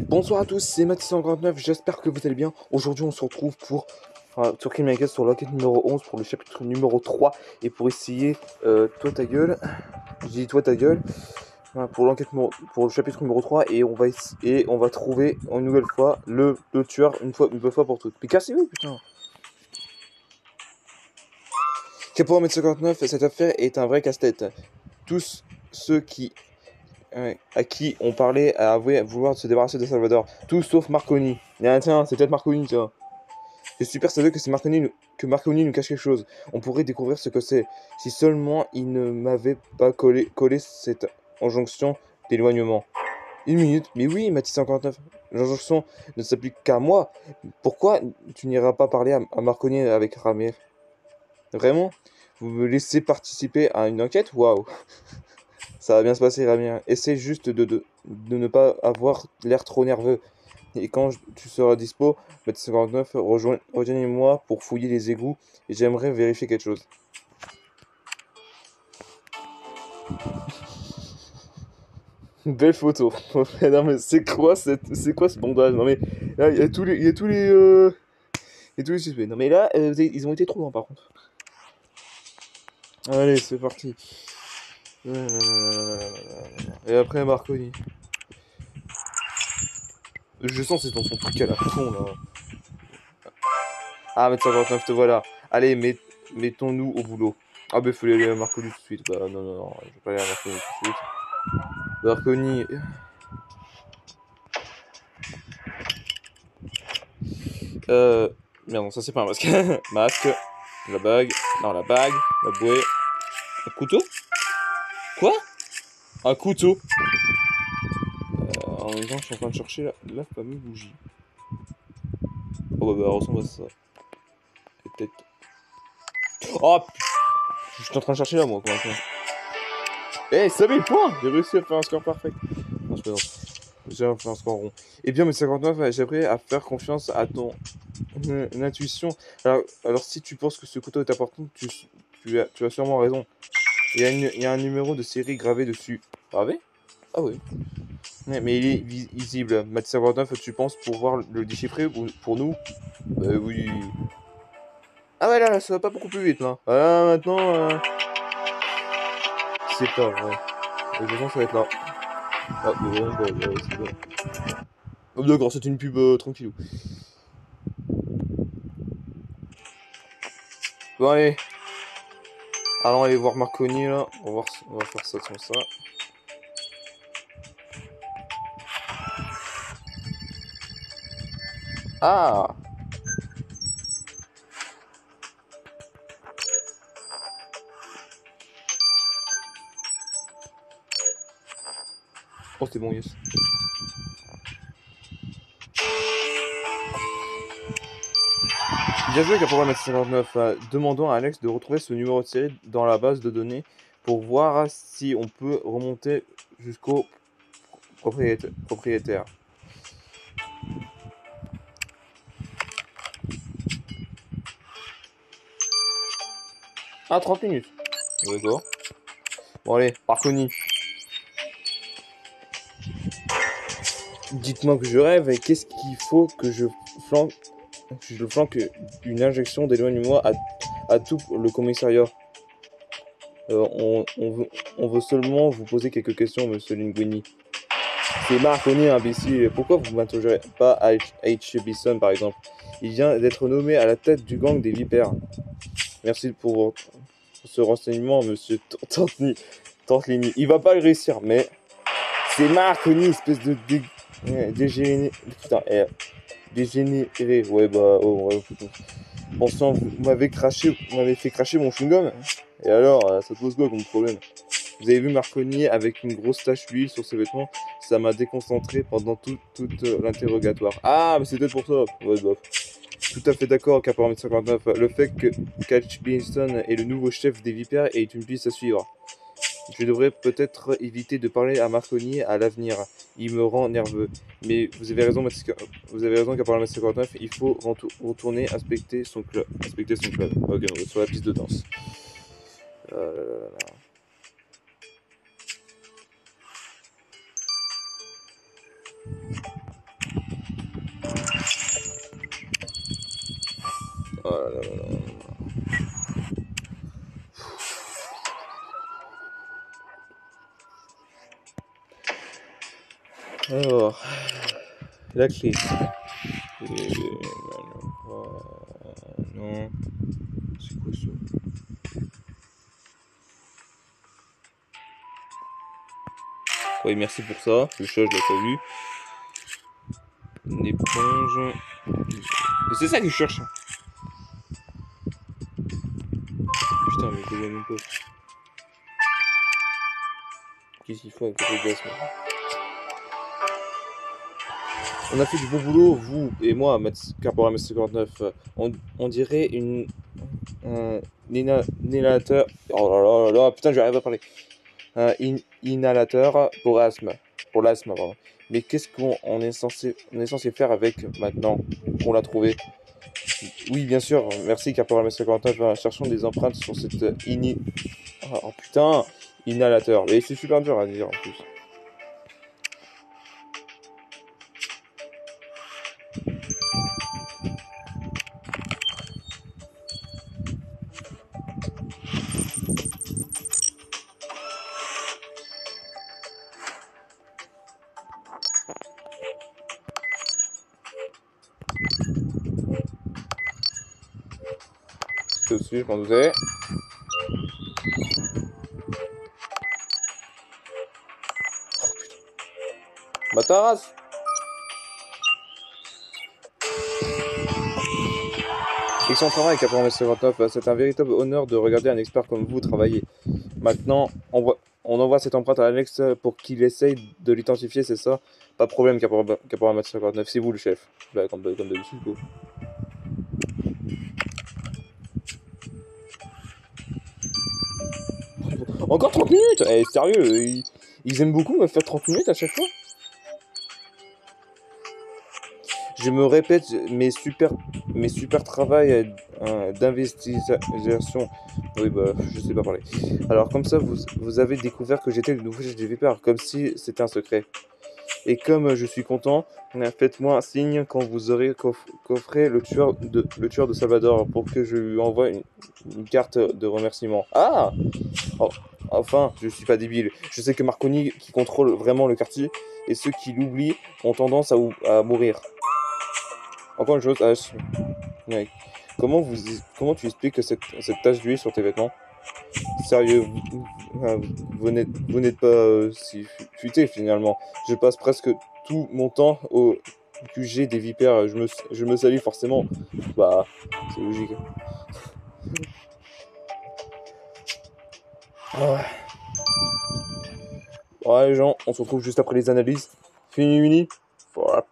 Bonsoir à tous, c'est Mathis149, j'espère que vous allez bien. Aujourd'hui on se retrouve sur Kill My Guest sur l'enquête numéro 11 pour le chapitre numéro 3 et pour essayer, toi ta gueule, j'ai dit toi ta gueule, voilà, pour le chapitre numéro 3 et on va trouver une nouvelle fois le tueur une bonne fois pour toutes. Mais cassez-vous putain. Caporal Mathis149, cette affaire est un vrai casse-tête. Tous ceux à qui on parlait a avoué vouloir se débarrasser de Salvador. Tout sauf Marconi. Tiens, c'est peut-être Marconi, tiens. Je suis persuadé que que Marconi nous cache quelque chose. On pourrait découvrir ce que c'est. Si seulement il ne m'avait pas collé cette injonction d'éloignement. Une minute. Mais oui, Mathis 59. L'injonction ne s'applique qu'à moi. Pourquoi tu n'iras pas parler à Marconi avec Ramir? Vraiment? Vous me laissez participer à une enquête? Waouh! Ça va bien se passer, Ramir. Essaie juste de ne pas avoir l'air trop nerveux. Et quand tu seras dispo, Mathis 59, rejoignez-moi pour fouiller les égouts et j'aimerais vérifier quelque chose. Belle photo. Non mais c'est quoi ce bondage? Non mais là il y a tous les suspects. Non mais là ils ont été trop loin par contre. Allez, c'est parti. Et après Marconi. Je sens c'est dans son truc à la con là. Ah, Mathis 59, te voilà. Allez, mettons-nous au boulot. Ah bah il faut aller à Marconi tout de suite. Bah non, je vais pas aller à Marconi tout de suite. Marconi. Merde, non, ça c'est pas un masque. Masque. La bague. Non, la bague. La bouée. Un couteau? Quoi? Un couteau. En même temps, je suis en train de chercher la fameuse bougie. Oh bah, elle ressemble à ça. Et peut-être. Oh putain. Je suis en train de chercher là, moi, quoi. Eh, ça met le point! J'ai réussi à faire un score parfait. Non, je plaisante. J'ai fait un score rond. Eh bien, mais 59, j'aimerais à faire confiance à ton intuition. Alors, si tu penses que ce couteau est important, tu as sûrement raison. Il y a un numéro de série gravé dessus. Gravé? Ah oui. Ouais, mais il est visible. Mathis 59, tu penses pouvoir le déchiffrer ou pour nous? Oui. Ah ouais, là, ça va pas beaucoup plus vite, là. Ah, maintenant, c'est pas vrai. De toute façon, ça va être là. Ah, c'est bon. Oh, d'accord, c'est une pub tranquillou. Bon, allez. Allons aller voir Marconi, là. On va faire ça comme ça. Ah! Oh, c'est bon, yes. Bien joué, Caporal Mathis 59. Demandons à Alex de retrouver ce numéro de série dans la base de données pour voir si on peut remonter jusqu'au propriétaire. Ah, 30 minutes. D'accord. Bon, allez, Marconi. Dites-moi que je rêve et qu'est-ce qu'il faut que je flanque une injection d'éloignement à tout le commissariat. On veut seulement vous poser quelques questions, monsieur Linguini. C'est Marconi, imbécile. Pourquoi vous ne m'interrogez pas à H. Bison, par exemple? Il vient d'être nommé à la tête du gang des Vipères. Merci pour ce renseignement, monsieur Tantlini. Il va pas le réussir, mais c'est Marconi, espèce de dégénéré. Putain, dégénéré. Ouais, bah, oh, ouais, putain. Bon sang, vous m'avez fait cracher mon chewing-gum. Et alors, ça te pose quoi comme problème? Vous avez vu Marconi avec une grosse tache d'huile sur ses vêtements? Ça m'a déconcentré pendant tout l'interrogatoire. Ah, mais c'est peut-être pour ça. Ouais, bof. Tout à fait d'accord, Caporal 59. Le fait que Catch Beanston est le nouveau chef des Vipères est une piste à suivre. Je devrais peut-être éviter de parler à Marconi à l'avenir. Il me rend nerveux. Mais vous avez raison, Caporal 59. Il faut retourner inspecter son club. Ok, on va sur la piste de danse. Là. là là là là. Alors, la clé. Non. C'est quoi ça? Oui, merci pour ça. Le chat, je l'ai pas vu. Une éponge. Et c'est ça que je cherche. Putain, mais je le vois même pas. Qu'est-ce qu'il faut avec le gaz, moi? On a fait du bon boulot, vous et moi, Caporal MS59. On dirait un inhalateur. Oh là là là là, putain, j'arrive à parler. Un inhalateur pour asthme. Pour l'asthme, pardon. Mais qu'est-ce qu'on est censé faire avec maintenant qu'on l'a trouvé? Oui, bien sûr, merci Caporal MS59. Cherchons des empreintes sur cette Oh putain, inhalateur. Et c'est super dur à dire en plus. C'est aussi, je m'en doutais. Bah ta race. Excellent travail, Caporal MS59. C'est un véritable honneur de regarder un expert comme vous travailler. Maintenant, on envoie cette empreinte à Alex pour qu'il essaye de l'identifier, c'est ça? Pas de problème, Caporal MS59. C'est vous le chef. Bah, comme d'habitude, quoi. Encore 30 minutes? Eh, sérieux, ils aiment beaucoup me faire 30 minutes à chaque fois? Je me répète, mes super travail d'investigation. Oui, bah, je sais pas parler. Alors, comme ça, vous avez découvert que j'étais le nouveau chef des Vipers, comme si c'était un secret. Et comme je suis content, faites-moi un signe quand vous aurez coffré le tueur de Salvador pour que je lui envoie une carte de remerciement. Ah! Oh, enfin, je suis pas débile. Je sais que Marconi, qui contrôle vraiment le quartier, et ceux qui l'oublient ont tendance à mourir. Encore une chose, H. Ouais. Comment tu expliques que cette tache d'huile sur tes vêtements? Sérieux, vous n'êtes pas si futé finalement. Je passe presque tout mon temps au QG des vipères. Je me salue forcément. Bah, c'est logique. Ouais. Ouais, les gens, on se retrouve juste après les analyses. Fini. Voilà.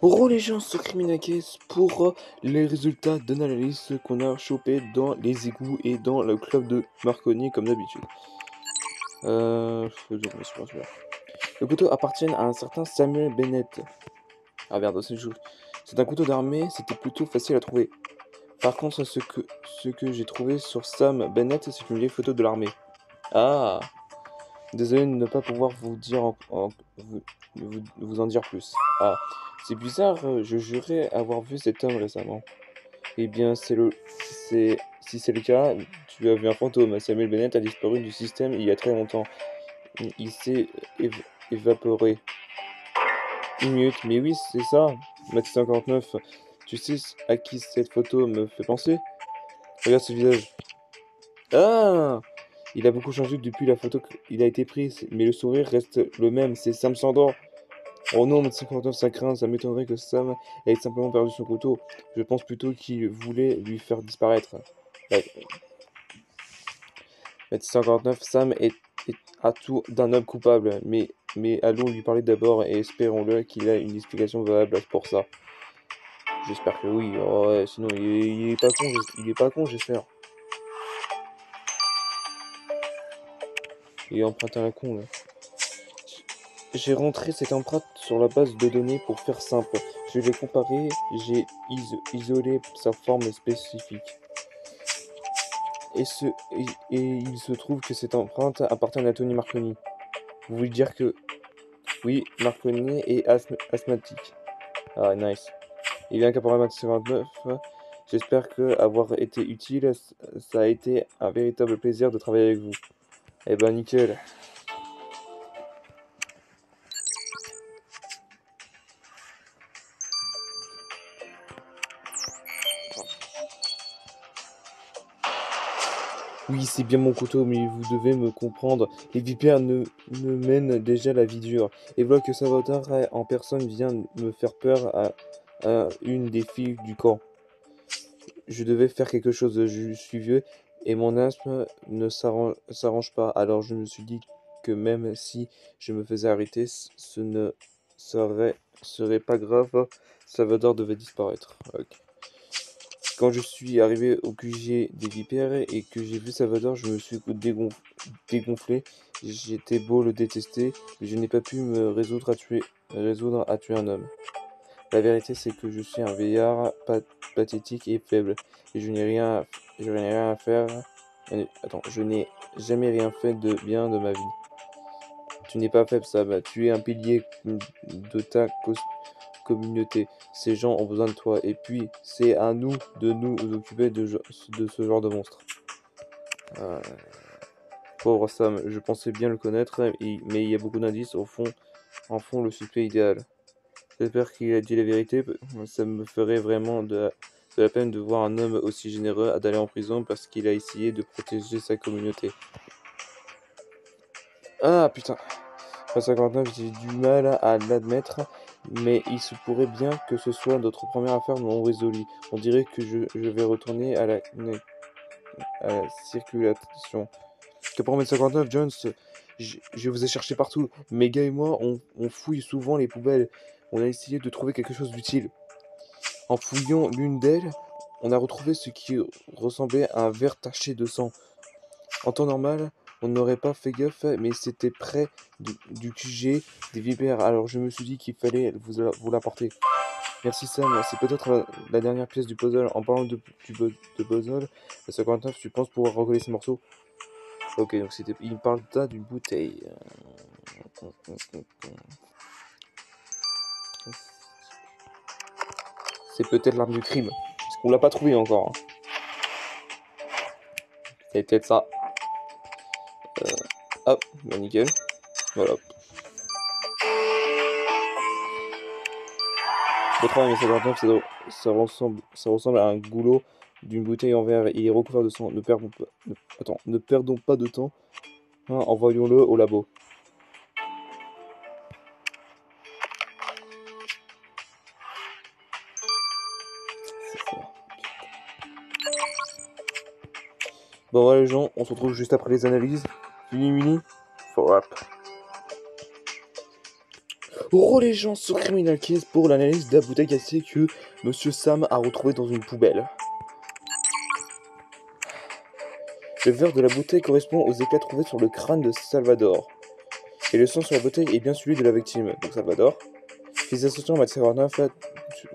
Religence criminalis pour les résultats d'analyse qu'on a chopé dans les égouts et dans le club de Marconi comme d'habitude. Le couteau appartient à un certain Samuel Bennett. Ah merde, c'est un couteau d'armée, c'était plutôt facile à trouver. Par contre, ce que j'ai trouvé sur Sam Bennett, c'est une vieille photo de l'armée. Ah, désolé de ne pas pouvoir vous dire vous en dire plus. Ah, c'est bizarre, je jurais avoir vu cet homme récemment. Eh bien, si c'est le cas, tu as vu un fantôme. Samuel Bennett a disparu du système il y a très longtemps. Il s'est évaporé. Une minute, mais oui, c'est ça. Max 59, tu sais à qui cette photo me fait penser? Regarde ce visage. Ah! Il a beaucoup changé depuis la photo qu'il a été prise, mais le sourire reste le même, c'est Sam Sandor. Oh non, Max 59, ça craint, ça m'étonnerait que Sam ait simplement perdu son couteau. Je pense plutôt qu'il voulait lui faire disparaître. Max 59, Sam est à tout d'un homme coupable, mais allons lui parler d'abord et espérons-le qu'il a une explication valable pour ça. J'espère que oui. Oh ouais, sinon il est pas con, j'espère. Il est emprunté à un con là. J'ai rentré cette empreinte sur la base de données pour faire simple. Je l'ai comparée, j'ai isolé sa forme spécifique. Et il se trouve que cette empreinte appartient à Tony Marconi. Vous voulez dire que oui, Marconi est asthmatique. Ah nice. Et bien, Caporal 59, j'espère que avoir été utile, ça a été un véritable plaisir de travailler avec vous. Eh ben, nickel. Oui, c'est bien mon couteau, mais vous devez me comprendre. Les vipères me mènent déjà la vie dure. Et voilà que Salvatore en personne vient me faire peur à une des filles du camp. Je devais faire quelque chose, je suis vieux et mon asthme ne s'arrange pas. Alors je me suis dit que même si je me faisais arrêter, ce ne serait pas grave. Salvador devait disparaître. Ok. Quand je suis arrivé au QG des Vipères et que j'ai vu Salvador, je me suis dégonflé. J'étais beau le détester, mais je n'ai pas pu me résoudre à tuer un homme. La vérité, c'est que je suis un vieillard pathétique et faible, et je n'ai rien à faire. Attends, je n'ai jamais rien fait de bien de ma vie. Tu n'es pas faible, Sam. Tu es un pilier de ta communauté. Ces gens ont besoin de toi. Et puis, c'est à nous de nous occuper de ce genre de monstre. Pauvre Sam, je pensais bien le connaître, mais il y a beaucoup d'indices. En fond, le suspect idéal. J'espère qu'il a dit la vérité. Ça me ferait vraiment de la peine de voir un homme aussi généreux d'aller en prison parce qu'il a essayé de protéger sa communauté. Ah putain. À 59, j'ai du mal à l'admettre, mais il se pourrait bien que ce soit notre première affaire non résolue. On dirait que je vais retourner à la circulation. Caporal 59, Jones, je vous ai cherché partout. Mes gars et moi, on fouille souvent les poubelles. On a essayé de trouver quelque chose d'utile. En fouillant l'une d'elles, on a retrouvé ce qui ressemblait à un verre taché de sang. En temps normal, on n'aurait pas fait gaffe, mais c'était près du QG des vipères, alors je me suis dit qu'il fallait vous l'apporter. Merci Sam, c'est peut-être la dernière pièce du puzzle. En parlant de puzzle, le 59, tu penses pouvoir recoller ces morceaux? Ok, donc il parle là d'une bouteille. C'est peut-être l'arme du crime, parce qu'on l'a pas trouvé encore. Hein. C'est peut-être ça. Hop, bah nickel. Voilà. Beau travail, mais 59, ça ressemble à un goulot d'une bouteille en verre. Il est recouvert de sang. Ne perdons pas de temps. Hein, envoyons-le au labo. Bon voilà les gens, on se retrouve juste après les analyses. Mini, for up. Oh les gens, sur Criminal Case pour l'analyse de la bouteille cassée que Monsieur Sam a retrouvée dans une poubelle. Le verre de la bouteille correspond aux éclats trouvés sur le crâne de Salvador. Et le sang sur la bouteille est bien celui de la victime, donc Salvador. Félicitations, Max 49,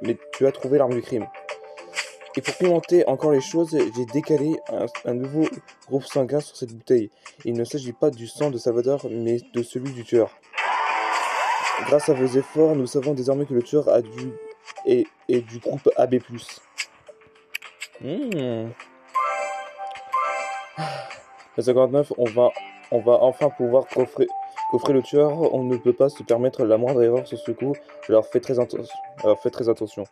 mais tu as trouvé l'arme du crime. Et pour pimenter encore les choses, j'ai décalé un nouveau groupe sanguin sur cette bouteille. Il ne s'agit pas du sang de Salvador, mais de celui du tueur. Grâce à vos efforts, nous savons désormais que le tueur est du groupe AB+. Le 59, on va enfin pouvoir coffrer le tueur. On ne peut pas se permettre la moindre erreur sur ce coup. Je leur fais très attention.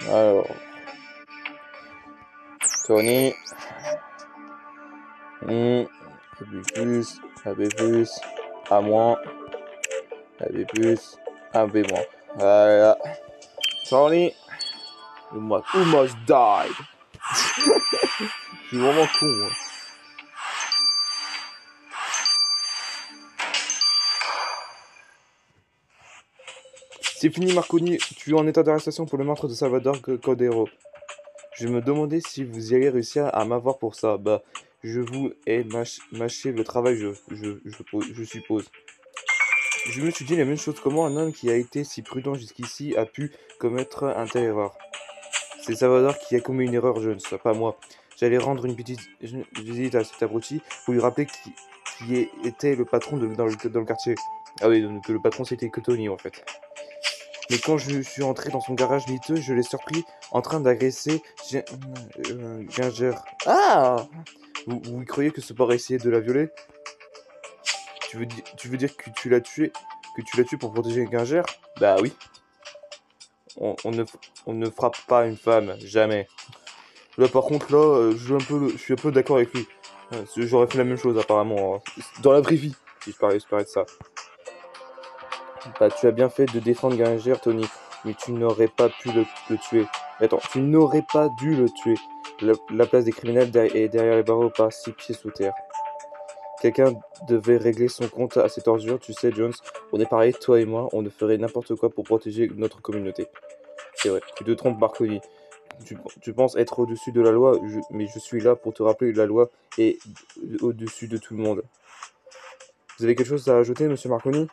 Alors, Tony, AB+, A-, AB+, AB-. Voilà. Tony, you must die. Je suis vraiment con, moi. C'est fini, Marconi. Tu es en état d'arrestation pour le meurtre de Salvador Cordero. Je me demandais si vous alliez réussir à m'avoir pour ça. Bah, je vous ai mâché le travail, je suppose. Je me suis dit la même chose. Comment un homme qui a été si prudent jusqu'ici a pu commettre un tel erreur? C'est Salvador qui a commis une erreur, je ne sais pas moi. J'allais rendre une petite visite à cet abruti pour lui rappeler qui était le patron dans le quartier. Ah oui, donc le patron c'était que Tony en fait. Mais quand je suis entré dans son garage miteux, je l'ai surpris en train d'agresser Ginger. Ah! Vous croyez que ce pourrait essayer de la violer? Tu veux dire que tu l'as tué pour protéger Ginger? Bah oui. On ne frappe pas une femme, jamais. Là par contre là, je suis un peu d'accord avec lui. J'aurais fait la même chose apparemment, hein. Dans la vraie vie, si je parlais de ça. Bah tu as bien fait de défendre Ginger, Tony, mais tu n'aurais pas pu le tuer. Attends, tu n'aurais pas dû le tuer. La place des criminels est derrière les barreaux, pas 6 pieds sous terre. Quelqu'un devait régler son compte à cette ordure, tu sais, Jones. On est pareil, toi et moi, on ne ferait n'importe quoi pour protéger notre communauté. C'est vrai, tu te trompes, Marconi. Tu penses être au-dessus de la loi, mais je suis là pour te rappeler que la loi est au-dessus de tout le monde. Vous avez quelque chose à ajouter, monsieur Marconi?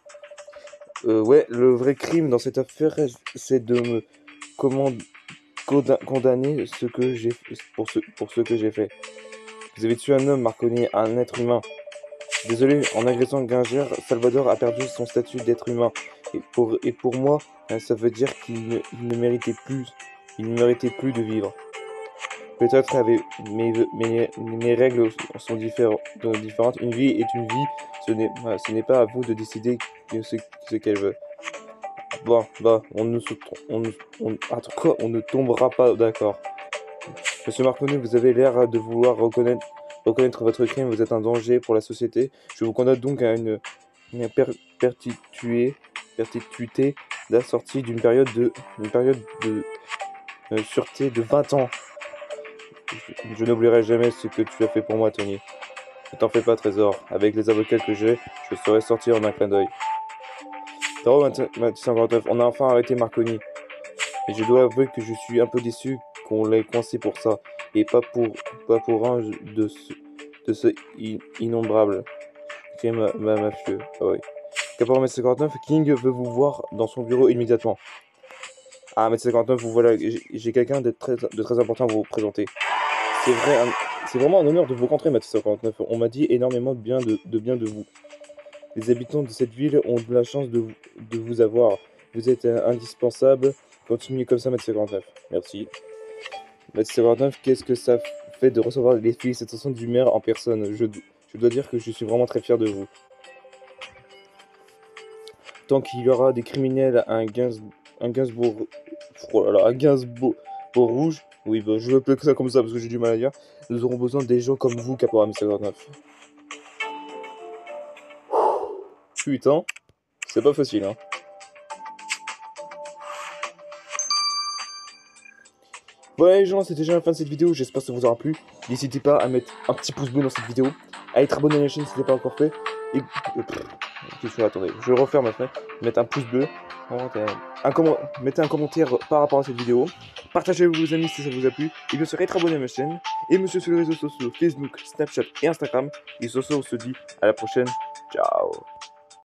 Ouais, le vrai crime dans cette affaire, c'est de me condamner pour ce que j'ai fait. Vous avez tué un homme, Marconi, un être humain. Désolé, en agressant Ginger, Salvador a perdu son statut d'être humain. Et pour moi, ça veut dire qu'il ne méritait plus. Il ne méritait plus de vivre. Peut-être mes règles sont différentes. Une vie est une vie. Ce n'est pas à vous de décider ce qu'elle veut. Bon, bah, on ne tombera pas d'accord. Monsieur Marconi, vous avez l'air de vouloir reconnaître votre crime. Vous êtes un danger pour la société. Je vous condamne donc à une perpétuité assortie d'une période de sûreté de 20 ans. Je n'oublierai jamais ce que tu as fait pour moi, Tony. Ne t'en fais pas, Trésor. Avec les avocats que j'ai, je serai sorti en un clin d'œil. Taro 59, on a enfin arrêté Marconi. Et je dois avouer que je suis un peu déçu qu'on l'ait coincé pour ça. Et pas pour un de ce innombrable crime mafieux. Ah oui. Caporal 59, King veut vous voir dans son bureau immédiatement. Ah, 59, vous voilà, j'ai quelqu'un de très important à vous présenter. C'est vraiment un honneur de vous rencontrer, Mathieu 59. On m'a dit énormément de bien de vous. Les habitants de cette ville ont de la chance de vous avoir. Vous êtes indispensable. Continuez comme ça, Mathieu 59. Merci. Mathieu 59, qu'est-ce que ça fait de recevoir les félicitations du maire en personne? Je dois dire que je suis vraiment très fier de vous. Tant qu'il y aura des criminels à un Gainsbourg rouge, oui, bah, je veux appeler ça comme ça parce que j'ai du mal à dire, nous aurons besoin des gens comme vous, Caporal 59. Putain, c'est pas facile, hein. Voilà les gens, c'était déjà la fin de cette vidéo, j'espère que ça vous aura plu. N'hésitez pas à mettre un petit pouce bleu dans cette vidéo, à être abonné à la chaîne si ce n'est pas encore fait, et... attendez, je vais refaire ma fenêtre, mettre un pouce bleu, mettez un commentaire par rapport à cette vidéo, partagez avec vos amis si ça vous a plu, et bien sûr être abonné à ma chaîne, et monsieur sur les réseaux sociaux, Facebook, Snapchat et Instagram, et sur ce on se dit à la prochaine, ciao.